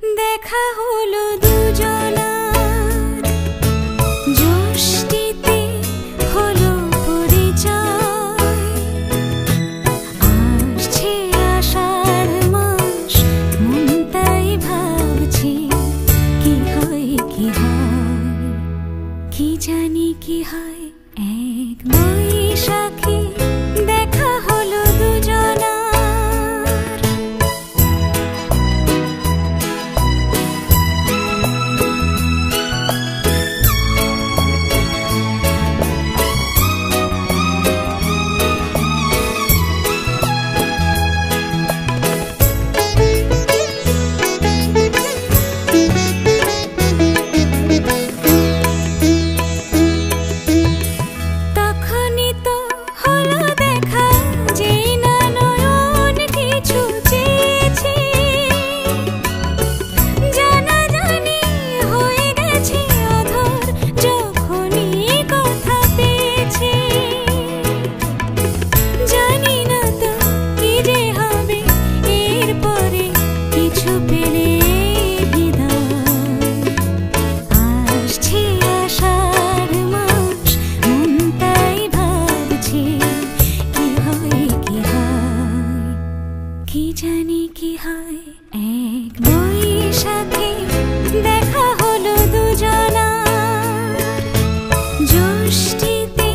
দেখা হলো দুজনার, জ্যৈষ্ঠীতে হলো পরিচয়। আসছে আষাঢ় মাস, মন তাই ভাবছি কি হয় কি হয়, কি জানি কি হয়। এক বৈশাখী দেখা হলো দুজনার। কি জানি কি হয়। এক বৈশাখী দেখা হলো দুজনার, জ্যৈষ্ঠীতে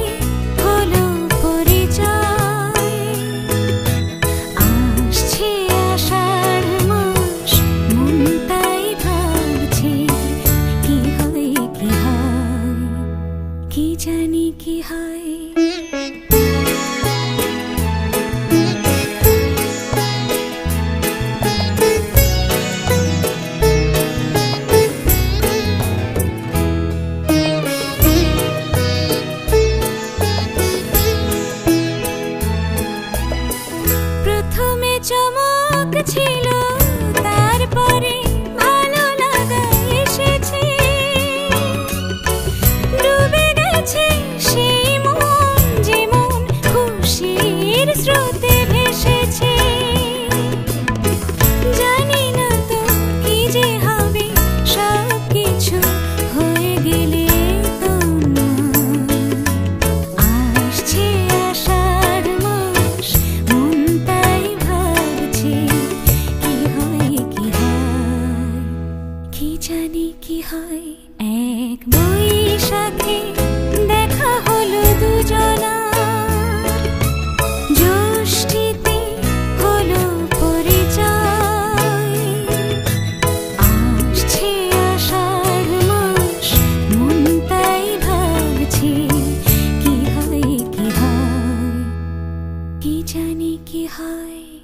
হলো পরিচয়। আসছে আষাঢ় মাস, মন তাই ভাবছে কি হয় কি হয়, কি জানি কি হয়। চমক ছিল, তারপরে ভালো লাগা এসেছে, ডুবে গেছে সেই মন যেমন খুশির স্রোতে ভেসেছে। জানি না তো কি যে হবে, সব কিছু হয়ে গেলে আসছে আষাঢ় মাস, মন তাই কি জানি কি হয়। এক বৈশাখী দেখা হলো দুজনার, জ্যৈষ্ঠীতে হলো পরিচয়। আসছে আষাঢ় মাস, মন তাই ভাবছে কি হয় কি হয়, কি জানি কি হয়।